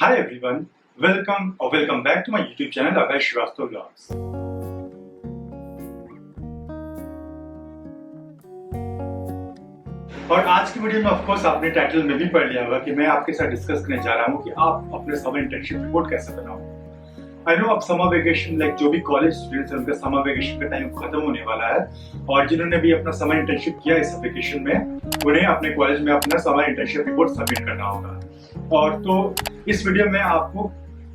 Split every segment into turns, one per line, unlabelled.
Hi everyone, welcome back to my YouTube channel Abhay Shrivastava Vlogs. और आज की video में ऑफकोर्स आपने टाइटल में भी पढ़ लिया होगा कि मैं आपके साथ डिस्कस करने जा रहा हूँ कि आप अपने समर इंटर्नशिप रिपोर्ट कैसे बनाओ। आई नो अब समर वेकेशन जो भी कॉलेज स्टूडेंट्स हैं उनका समर वेकेशन का टाइम खत्म होने वाला है और जिन्होंने भी अपना समर इंटर्नशिप किया इस वेकेशन में उन्हें अपने कॉलेज में अपना समर इंटर्नशिप रिपोर्ट सबमिट करना होगा। और तो इस वीडियो में आपको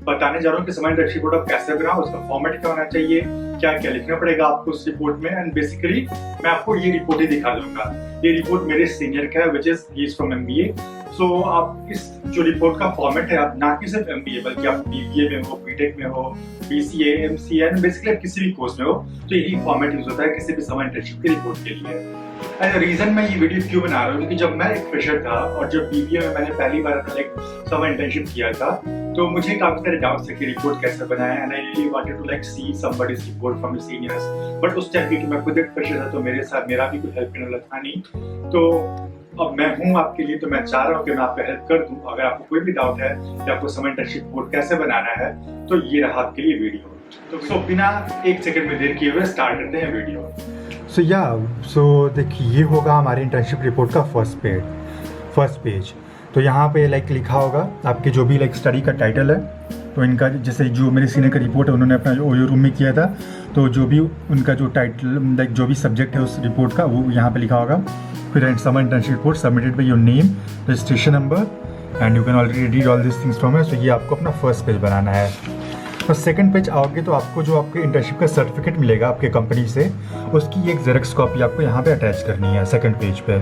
बताने जा रहा हूँ कि समर इंटर्नशिप रिपोर्ट आप कैसे बनाओ, उसका फॉर्मेट क्या होना चाहिए, क्या क्या लिखना पड़ेगा आपको उस रिपोर्ट में। एंड बेसिकली मैं आपको ये रिपोर्ट ही दिखा दूंगा। ये रिपोर्ट मेरे सीनियर का है विच इज फ्रॉम MBA। सो आप इस जो रिपोर्ट का फॉर्मेट है, आप ना कि सिर्फ MBA बल्कि आप BBA में हो, BTech में हो, BCA, MCA एंड बेसिकली आप किसी भी कोर्स में हो तो यही फॉर्मेट यूज होता है किसी भी समर इंटर्नशिप की रिपोर्ट के लिए। एंड रीजन मैं ये वीडियो क्यों बना रहा हूँ क्योंकि जब मैं एक फ्रेशर था और जब BBA में मैंने पहली बार अपना एक समर इंटर्नशिप किया था तो मुझे काफी सारे डाउट्स थे कि रिपोर्ट कैसे बनाया and I really wanted to see somebody's report from the seniors. But उस टाइम क्योंकि मैं खुद एक फ्रेशर था तो मेरे साथ मेरा भी कोई हेल्प करने वाला था नहीं। तो अब मैं हूँ आपके लिए, तो मैं चाह रहा हूँ कि मैं आपको हेल्प कर दूँ। अगर आपको कोई भी डाउट है कि आपको समर इंटर्नशिप रिपोर्ट कैसे बनाना है तो ये रहा आपके लिए वीडियो। तो बिना एक सेकंड में देर किए हुए स्टार्ट करते हैं वीडियो।
सो देखिए ये होगा हमारे इंटर्नशिप रिपोर्ट का फर्स्ट पेज। तो यहाँ पे लिखा होगा आपके जो भी स्टडी का टाइटल है। तो इनका जैसे जो मेरे सीनियर का रिपोर्ट है उन्होंने अपना ओयो रूम में किया था तो जो भी उनका जो टाइटल जो भी सब्जेक्ट है उस रिपोर्ट का वो यहाँ पे लिखा होगा। फिर summer internship report submitted by your name, registration number and you can already read all this things from here. So ये आपको अपना फर्स्ट पेज बनाना है। और सेकंड पेज आओगे तो आपको जो आपके इंटर्नशिप का सर्टिफिकेट मिलेगा आपके कंपनी से उसकी एक जेरॉक्स कॉपी आपको यहाँ पे अटैच करनी है सेकंड पेज पे।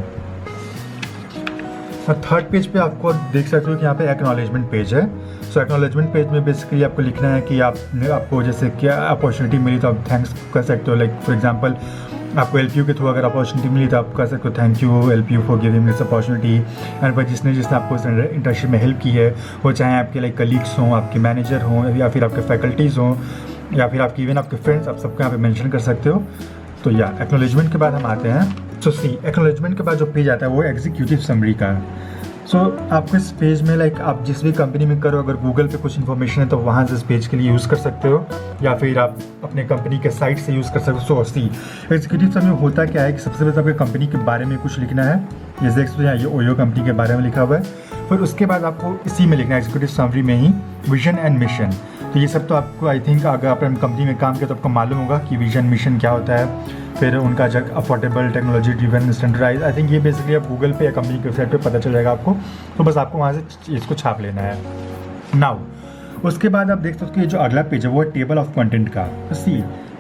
और थर्ड पेज पे आपको देख सकते हो कि यहाँ पे एक्नॉलेजमेंट पेज है। सो एक्नॉलेजमेंट पेज में बेसिकली आपको लिखना है कि आपको जैसे क्या अपॉर्चुनिटी मिली तो आप थैंक्स कर सकते हो। फॉर एग्जांपल आपको LPU के थ्रू अगर अपॉर्चुनिटी मिली तो आप कह सकते हो thank you LPU for giving this opportunity. And पर जिसने आपको इंटर्नशिप में हेल्प की है वो चाहे आपके कलीग्स हों, आपके मैनेजर हों या फिर आपके फैकल्टीज़ हों या फिर आपकी इवन आपके फ्रेंड्स, आप सबको यहाँ पे मेंशन कर सकते हो। तो या एक्नॉलेजमेंट के बाद हम आते हैं। सो एक्नॉलेजमेंट के बाद जो पेज आता है वो एग्जीक्यूटिव समरी का है। सो आपको इस पेज में आप जिस भी कंपनी में करो, अगर गूगल पे कुछ इन्फॉर्मेशन है तो वहाँ से इस पेज के लिए यूज़ कर सकते हो या फिर आप अपने कंपनी के साइट से यूज़ कर सकते हो। एग्जीक्यूटिव समरी होता क्या है कि सबसे पहले आपके कंपनी के बारे में कुछ लिखना है, जैसे देख सकते हो ये ओयो कंपनी के बारे में लिखा हुआ है। फिर उसके बाद आपको इसी में लिखना है एग्जीक्यूटिव समरी में ही विजन एंड मिशन। तो ये सब तो आपको आई थिंक अगर आप कंपनी में काम किया तो आपको मालूम होगा कि विजन मिशन क्या होता है। फिर उनका जग affordable technology driven standardise, I think ये बेसिकली आप गूगल पे या कंपनी की वेबसाइट पे पता चल जाएगा आपको। तो बस आपको वहाँ से इसको छाप लेना है। नाउ उसके बाद आप देख सकते हो कि जो अगला पेज है वो है टेबल ऑफ कंटेंट का।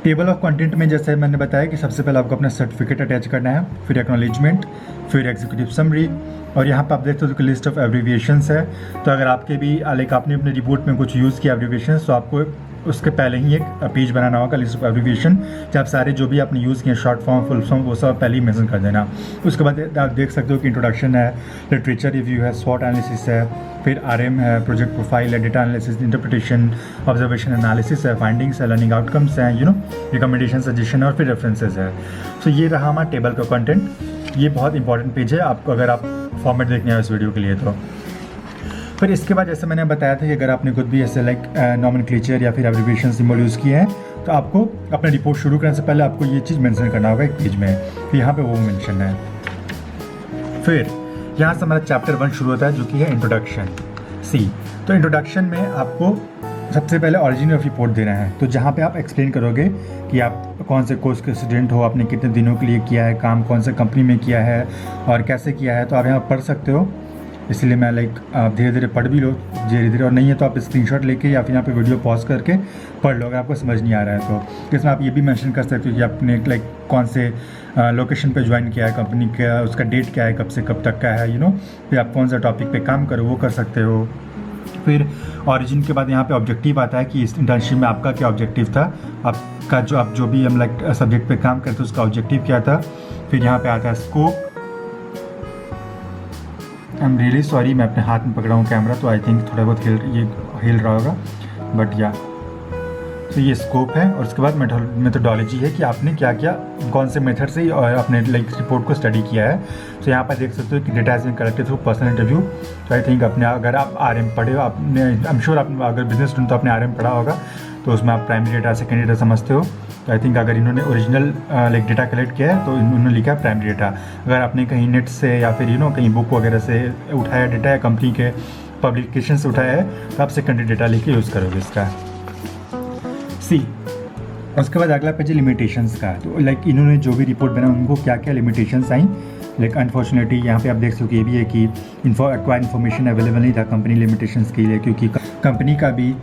टेबल ऑफ कंटेंट में जैसे मैंने बताया कि सबसे पहले आपको अपना सर्टिफिकेट अटैच करना है, फिर एक्नॉलेजमेंट, फिर एग्जीक्यूटिव समरी और यहाँ पर आप देखते हो कि लिस्ट ऑफ एब्रीविएशंस है। तो अगर आपके भी आपने अपने रिपोर्ट में कुछ यूज़ किया एब्रीविएशंस तो आपको उसके पहले ही एक पेज बनाना होगा लिस्ट ऑफ एब्रीविएशन, जब सारे जो भी आपने यूज़ किए शॉर्ट फॉर्म फुल फॉर्म वो सब पहले ही मेंशन कर देना। उसके बाद आप देख सकते हो कि इंट्रोडक्शन है, लिटरेचर रिव्यू है, स्वॉट एनालिसिस है, फिर RM है, प्रोजेक्ट प्रोफाइल है, data analysis, interpretation, observation analysis है, फाइंडिंग्स है, लर्निंग आउटकम्स हैं, रिकमेंडेशन, सजेशन और फिर रेफरेंसेज है। सो ये रहा हमारा टेबल का कंटेंट। ये बहुत इंपॉर्टेंट पेज है आपको अगर आप फॉर्मेट देखने आए इस वीडियो के लिए तो। फिर इसके बाद जैसे मैंने बताया था कि अगर आपने खुद भी ऐसे नॉमेनक्लेचर या फिर एब्रीविएशन सिंबल यूज़ किए हैं तो आपको अपना रिपोर्ट शुरू करने से पहले आपको ये चीज़ मेंशन करना होगा एक पेज में। तो यहाँ पे वो मेंशन है। फिर यहाँ से हमारा चैप्टर 1 शुरू होता है जो कि है इंट्रोडक्शन। तो इंट्रोडक्शन में आपको सबसे पहले ओरिजिन ऑफ रिपोर्ट देना है। तो जहाँ पे आप एक्सप्लेन करोगे कि आप कौन से कोर्स के स्टूडेंट हो, आपने कितने दिनों के लिए किया है काम, कौन से कंपनी में किया है और कैसे किया है, तो आप यहाँ पढ़ सकते हो। इसलिए मैं आप धीरे धीरे पढ़ भी लो धीरे धीरे, और नहीं है तो आप स्क्रीनशॉट लेके या फिर यहाँ पे वीडियो पॉज करके पढ़ लो अगर आपको समझ नहीं आ रहा है तो। इसमें आप ये भी मेंशन कर सकते हो कि आपने कौन से लोकेशन पे ज्वाइन किया है, कंपनी का उसका डेट क्या है, कब से कब तक का है, फिर आप कौन सा टॉपिक पे काम करो वो कर सकते हो। फिर ओरिजिन के बाद यहाँ पे ऑब्जेक्टिव आता है कि इस इंटर्नशिप में आपका क्या ऑब्जेक्टिव था, आपका आप जो भी हम सब्जेक्ट पे काम करते उसका ऑब्जेक्टिव क्या था। फिर यहाँ पे आता है scope. I am really sorry, मैं अपने हाथ में पकड़ा हूँ कैमरा तो आई थिंक थोड़ा बहुत हिल रहा होगा बट या तो ये स्कोप है और उसके बाद मेथोडोलॉजी है कि आपने क्या क्या कौन से मेथड से अपने रिपोर्ट को स्टडी किया है। तो यहाँ पर देख सकते हो कि data has been collected through personal interview. तो आई थिंक अपने अगर आप RM पढ़े हो, आपने आई एम श्योर आप अगर बिजनेस स्टूडेंट तो आपने RM पढ़ा होगा, तो उसमें आप प्राइमरी डेटा सेकेंडरी डेटा समझते हो। तो आई थिंक अगर इन्होंने ओरिजिनल डेटा कलेक्ट किया है तो इन्होंने लिखा है प्राइमरी डेटा। अगर आपने कहीं नेट से या फिर कहीं बुक वगैरह से उठाया डेटा या कंपनी के पब्लिकेशन से उठाया है तो आप सेकेंडरी डेटा लेके यूज़ करोगे इसका। उसके बाद अगला पेज है लिमिटेशंस का। तो इन्होंने जो भी रिपोर्ट बनाया उनको क्या क्या लिमिटेशंस आई। अनफॉर्चुनेटली यहाँ पे आप देख सकते हो ये भी है कि एक्वायर इन्फॉर्मेशन अवेलेबल नहीं था कंपनी लिमिटेशंस के लिए, क्योंकि कंपनी का भी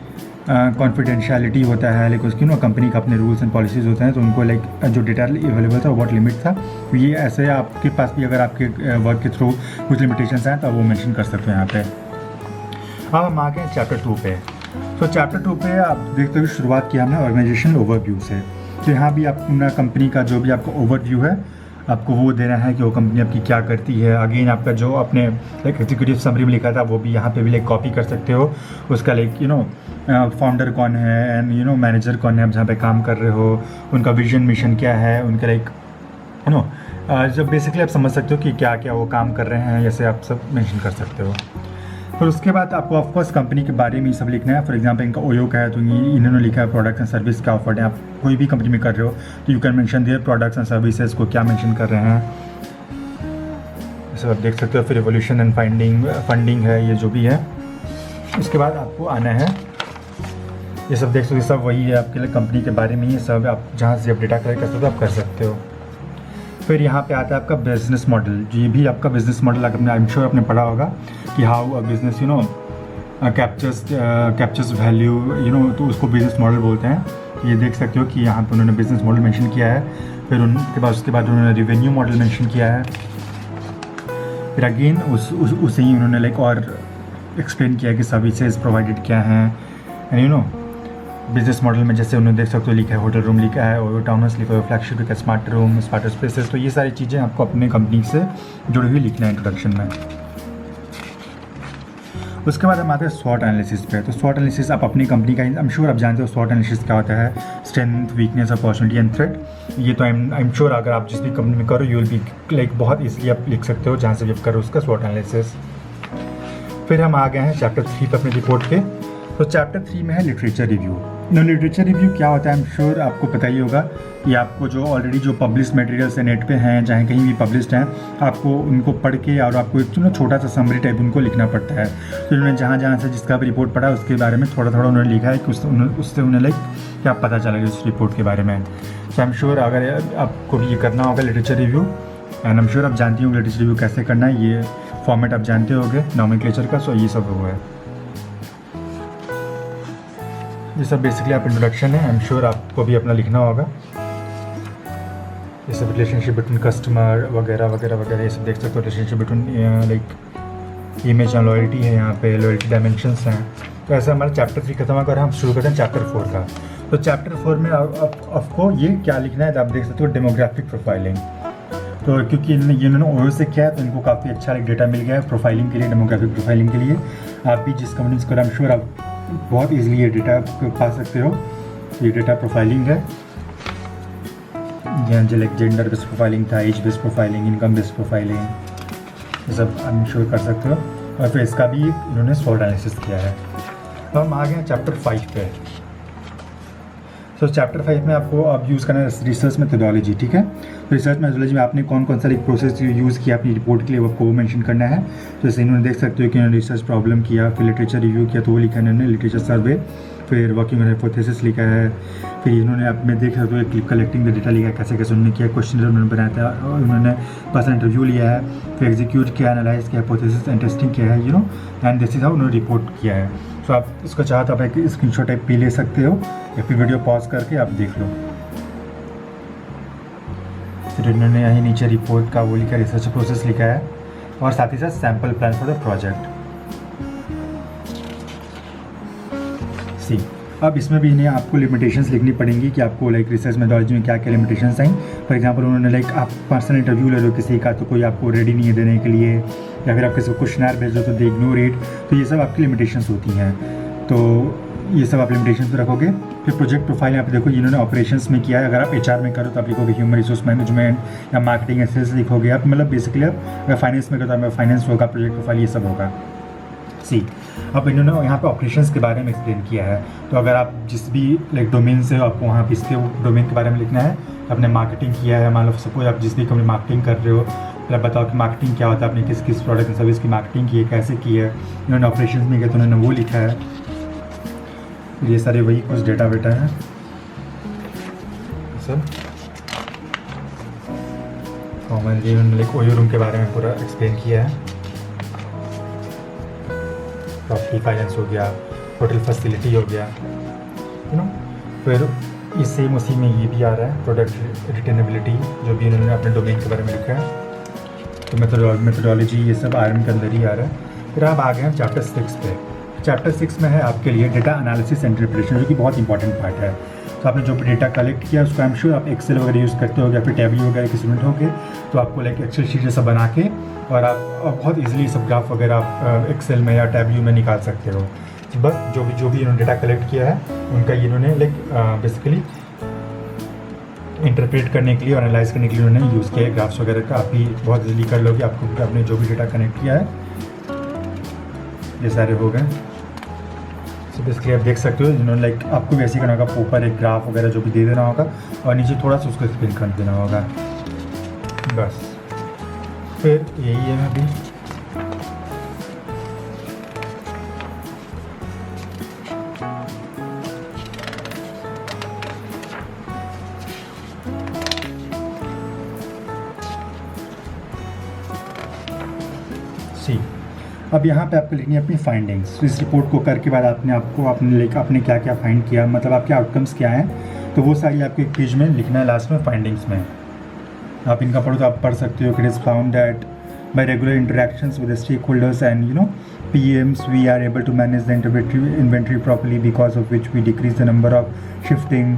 कॉन्फिडेंशियलिटी होता है, उसकी कंपनी का अपने रूल्स एंड पॉलिसीज़ होते हैं। तो उनको जो डेटा अवेलेबल था वो बहुत लिमिट था। तो ये ऐसे आपके पास भी अगर आपके वर्क के थ्रू कुछ लिमिटेशंस हैं तो आप वो मेंशन कर सकते हो यहाँ पे। अब हम आ गए चैप्टर 2 पे। तो चैप्टर 2 पे आप देखते हो शुरुआत की हमने ऑर्गेनाइजेशन ओवरव्यू से। तो यहाँ भी अपना कंपनी का जो भी आपका ओवरव्यू है आपको वो देना है कि वो कंपनी आपकी क्या करती है। अगेन आपका जो अपने एग्जीक्यूटिव समरी में लिखा था वो भी यहाँ पे भी कॉपी कर सकते हो। उसका फाउंडर कौन है एंड मैनेजर कौन है, आप जहाँ पे काम कर रहे हो, उनका विजन मिशन क्या है, उनका जब बेसिकली आप समझ सकते हो कि क्या क्या वो काम कर रहे हैं, जैसे आप सब मेंशन कर सकते हो। फिर उसके बाद आपको ऑफकोर्स कंपनी के बारे में ये सब लिखना है। फॉर एग्जांपल इनका ओयो का है तो इन्होंने लिखा है प्रोडक्ट्स एंड सर्विस क्या ऑफर्ड है। आप कोई भी कंपनी में कर रहे हो तो you can mention their products and services को क्या मेंशन कर रहे हैं, जैसे आप देख सकते हो। फिर एवोल्यूशन एंड फंडिंग है, ये जो भी है। उसके बाद आपको आना है, ये सब देख सकते हो, सब वही है आपके लिए कंपनी के बारे में। ये सब आप जहाँ से आप डेटा कलेक्ट कर सकते हो आप कर सकते हो। फिर यहाँ पे आता है आपका बिजनेस मॉडल। ये भी आपका business model I am sure आपने पढ़ा होगा कि how a business captures value, तो उसको बिजनेस मॉडल बोलते हैं। ये देख सकते हो कि यहाँ पे उन्होंने बिजनेस मॉडल मेंशन किया है। फिर उसके बाद उन्होंने रिवेन्यू मॉडल मेंशन किया है। फिर अगेन उसे ही उन्होंने और एक्सप्लेन किया कि सर्विसेज प्रोवाइडेड क्या हैं एंड बिजनेस मॉडल में जैसे उन्होंने देख सकते हो लिखा है होटल रूम लिखा है, और टाउन हाउस लिखा है, फ्लैगशिप लिखा है, स्मार्ट रूम, स्मार्ट स्पेसेस। तो ये सारी चीज़ें आपको अपने कंपनी से जुड़ी हुई लिखना है इंट्रोडक्शन में। उसके बाद हम आते हैं स्वॉट एनालिसिस पे। तो स्वॉट एनालिसिस आप अपनी कंपनी का, आई एम श्योर आप जानते हो स्वॉट एनालिसिस क्या होता है, strength, weakness, opportunity and threat. ये तो आई एम श्योर अगर आप जिस भी कंपनी में करो यू विल बी बहुत ईजिली आप लिख सकते हो जहाँ से भी आप करो उसका स्वॉट एनालिसिस। फिर हम आ गए हैं चैप्टर 3 पे अपने रिपोर्ट के। तो चैप्टर 3 में है लिटरेचर रिव्यू। लिटरेचर रिव्यू क्या होता है, आई एम श्योर आपको पता ही होगा कि आपको जो ऑलरेडी जो पब्लिश मटेरियल्स है नेट पे हैं, चाहे कहीं भी पब्लिश्ड हैं, आपको उनको पढ़ के और आपको एक छोटा सा समरी टाइप उनको लिखना पड़ता है। तो उन्होंने जहाँ से जिसका भी रिपोर्ट पढ़ा उसके बारे में थोड़ा उन्होंने लिखा है कि उससे उन्हें क्या पता चला उस रिपोर्ट के बारे में। तो आई एम श्योर अगर आपको भी ये करना होगा literature review, and I am sure आप जानती होंगे लिटरेचर रिव्यू कैसे करना है, ये फॉर्मेट आप जानते होंगे नॉमेनक्लेचर का। सो ये सब वो है, ये सब बेसिकली आप इंट्रोडक्शन है। आई एम श्योर आपको भी अपना लिखना होगा। ये सब रिलेशनशिप बिटवीन कस्टमर वगैरह वगैरह वगैरह ये सब देख सकते हो। Relationship between image and loyalty है, यहाँ पे लॉयल्टी डायमेंशंस हैं। तो ऐसा हमारा चैप्टर 3 खत्म होकर हम शुरू करते हैं चैप्टर 4 का। तो चैप्टर 4 में आपको ये क्या लिखना है, तो आप देख सकते हो डेमोग्राफिक प्रोफाइलिंग। तो क्योंकि इन्होंने ओयो से किया है तो इनको काफ़ी अच्छा डेटा मिल गया है प्रोफाइलिंग के लिए, डेमोग्राफिक प्रोफाइलिंग के लिए। आप भी जिस कंपनी से, आई एम श्योर आप बहुत इजीली ये डेटा पा सकते हो। ये डेटा प्रोफाइलिंग है, यहाँ जेंडर बेस्ड प्रोफाइलिंग था, age based profiling, income based profiling, ये सब आई एम श्योर कर सकते हो। और फिर इसका भी इन्होंने स्वॉट एनालिसिस किया है। तो हम आ गए चैप्टर 5 पे। तो चैप्टर 5 में आपको अब यूज़ करना है रिसर्च मेथोडोलॉजी, ठीक है। तो रिसर्च मेथोडोलॉजी में आपने कौन सा प्रोसेस यूज़ किया अपनी रिपोर्ट के लिए, आपको वो मेंशन करना है। तो जैसे इन्होंने देख सकते हो कि इन्होंने रिसर्च प्रॉब्लम किया, फिर लिटरेचर रिव्यू किया तो वो लिखा इन्होंने लिटरेचर सर्वे, फिर वर्किंग हाइपोथेसिस लिखा है, फिर इन्होंने अपने देख सकते हो एक कलेक्टिंग द डेटा लिखा है, कैसे कैसे उन्होंने किया, क्वेश्चन उन्होंने बनाया था, और उन्होंने पर्सनल इंटरव्यू लिया है, फिर एग्जीक्यूट किया, एनालाइज किया, हाइपोथेसिस एंड टेस्टिंग किया है, एंड दिस इज हाउ उन्होंने रिपोर्ट किया है। तो आप इसको चाहो तो आप एक स्क्रीनशॉट टाइप भी ले सकते हो या फिर वीडियो पॉज करके आप देख लो। फिर इन्होंने यहीं नीचे रिपोर्ट का वो लिखा, रिसर्च प्रोसेस लिखा है, और साथ ही साथ sample plan for the project. अब इसमें भी इन्हें आपको लिमिटेशंस लिखनी पड़ेंगी कि आपको रिसर्च मेथोडोलॉजी में क्या क्या लिमिटेशंस आई। फॉर एग्जांपल उन्होंने आप पर्सनल इंटरव्यू ले लो किसी का तो कोई आपको रेडी नहीं है देने के लिए, या फिर आप किसी को क्वेश्चनर भेज दो तो दे इग्नोर इट। तो ये सब आपकी लिमिटेशंस होती हैं। तो ये सब आप लिमिटेशन रखोगे। फिर प्रोजेक्ट प्रोफाइल यहाँ पे देखो इन्होंने ऑपरेशंस में किया है। अगर आप HR में करो तो आप लिखोगे ह्यूमन रिसोर्स मैनेजमेंट या मार्केटिंग एसेस लिखोगे आप, मतलब बेसिकली आप अगर फाइनेंस में करो तो फाइनेंस होगा, प्रोजेक्ट प्रोफाइल ये सब होगा। सी अब इन्होंने यहाँ पे ऑपरेशंस के बारे में एक्सप्लेन किया है। तो अगर आप जिस भी लाइक डोमेन से आपको वहाँ पे इसके डोमेन के बारे में लिखना है, आपने मार्केटिंग किया है, मान लो सपोज आप जिस भी कंपनी मार्केटिंग कर रहे हो, फिर आप बताओ कि मार्केटिंग क्या होता है, आपने किस किस प्रोडक्ट एंड सर्विस की मार्केटिंग की है, कैसे की है। इन्होंने ऑपरेशंस में किया तो उन्होंने वो लिखा है। ये सारे वही कुछ डेटा वेटा है सब। कॉमनली उन्होंने लाइक ओयो रूम के बारे में पूरा एक्सप्लेन किया है। प्रॉपर्टी फाइनेंस हो गया, होटल फैसिलिटी हो गया, फिर इस सेम उसी में ये भी आ रहा है प्रोडक्ट रिटेनेबिलिटी, जो भी उन्होंने अपने डोमेन के बारे में लिखा है। तो मेथोडोलॉजी ये सब आयरन के अंदर ही आ रहा है। फिर आप आ गए हैं चैप्टर 6 पे। चैप्टर 6 में है आपके लिए डेटा एनालिसिस एंड इंटरप्रिटेशन, जो कि बहुत इंपॉर्टेंट पार्ट है। तो आपने जो भी डेटा कलेक्ट किया उसको आई एम श्योर आप एक्सेल वगैरह यूज़ करते हो या फिर टैबली वगैरह के स्टूडेंट हो गए, तो आपको लाइक एक्सेल शीट जैसा बना के और आप बहुत इजीली सब ग्राफ वगैरह आप एक्सेल में या टैबली में निकाल सकते हो। बस जो भी इन्होंने डेटा कलेक्ट किया है उनका इन्होंने लाइक बेसिकली इंटरप्रेट करने के लिए और एनालाइज करने के लिए उन्होंने यूज़ किया है ग्राफ्स वगैरह का। आप भी बहुत इजीली कर लोगे। आपको आपने जो भी डेटा कनेक्ट किया है ये सारे हो गए। तो बेसिकली आप देख सकते हो जिन्होंने लाइक आपको भी ऐसे करना होगा, ऊपर एक ग्राफ वगैरह जो भी दे देना होगा और नीचे थोड़ा सा उसको एक्सप्लेन कर देना होगा। बस फिर यही है अभी। सी अब यहाँ पे आपको लिखनी है अपनी फाइंडिंग्स। इस रिपोर्ट को करके बाद आपने क्या क्या फाइंड किया, मतलब आपके आउटकम्स क्या हैं, तो वो सारी आपके एक पेज में लिखना है लास्ट में फाइंडिंग्स में। आप इनका पढ़ो तो आप पढ़ सकते हो कि it is found that by regular interactions with stakeholders and PMs we are able to manage the inventory properly because of which we decrease the number of shifting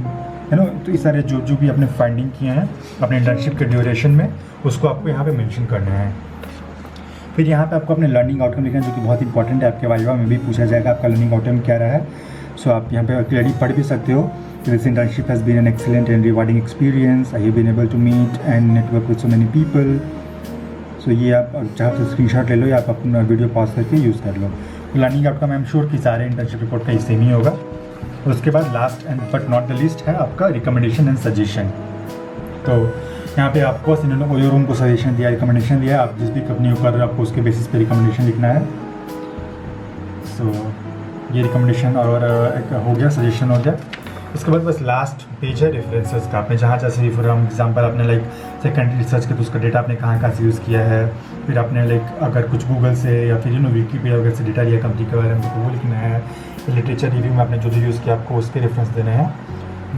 तो ये सारे जो भी आपने फाइंडिंग किए हैं अपने इंटर्नशिप के ड्यूरेशन में उसको आपको यहाँ पे मेंशन करना है। फिर यहाँ पे आपको अपने लर्निंग आउटकम लिखना है, जो कि बहुत इंपॉर्टेंट है। आपके वाइवा में भी पूछा जाएगा आपका लर्निंग आउटकम क्या रहा है। सो आप यहाँ पे क्लियरली पढ़ भी सकते हो। This internship has been an excellent and rewarding experience. I have been able to meet and network with so many people. So ये आप चाहे तो स्क्रीनशॉट ले लो या आप अपना वीडियो पॉज करके यूज़ कर लो। Learning outcome I am sure कि सारे इंटर्नशिप रिपोर्ट का ही सेम ही होगा। उसके बाद last and but not the least है आपका रिकमेंडेशन एंड सजेशन। तो यहाँ पे आपको इन्होंने ओयो रूम को सजेशन दिया, रिकमेंडेशन दिया। आप जिस भी कंपनी ऊपर आपको उसके बेसिस पे रिकमेंडेशन लिखना है। सो ये रिकमेंडेशन और एक हो गया, सजेशन हो गया। इसके बाद बस लास्ट पेज है रेफरेंसेस का। आपने जहाँ जैसे फॉर एग्जांपल आपने लाइक सेकेंडरी रिसर्च के तो उसका डेटा आपने कहाँ से यूज़ किया है। फिर आपने लाइक अगर कुछ गूगल से या फिर विकीपीडिया वगैरह से डेटा लिया कंपनी के बारे में तो वो लिखना है। लिटरेचर रिव्यू में आपने जो यूज़ किया आपको उसके रेफरेंस देने हैं।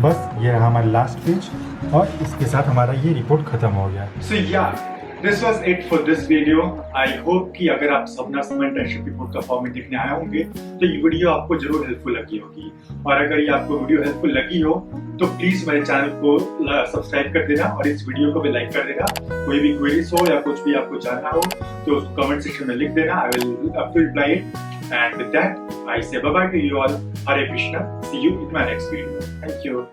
बस ये रहा हमारा लास्ट पेज और इसके साथ हमारा ये रिपोर्ट खत्म हो गया।
So yeah, this was it for this video. I hope कि अगर आप सबना समर इंटर्नशिप रिपोर्ट का फॉर्मेट देखने आए होंगे तो ये वीडियो आपको जरूर हेल्पफुल लगी होगी। और अगर ये आपको वीडियो हेल्पफुल लगी हो तो प्लीज मेरे चैनल को सब्सक्राइब कर देना और इस वीडियो को भी लाइक कर देना। कोई भी क्वेरीज हो या कुछ भी आपको जानना हो तो कमेंट सेक्शन में लिख देना। I will reply it. And with that, I say bye bye to you all. Hare Krishna. See you in my next video. Thank you.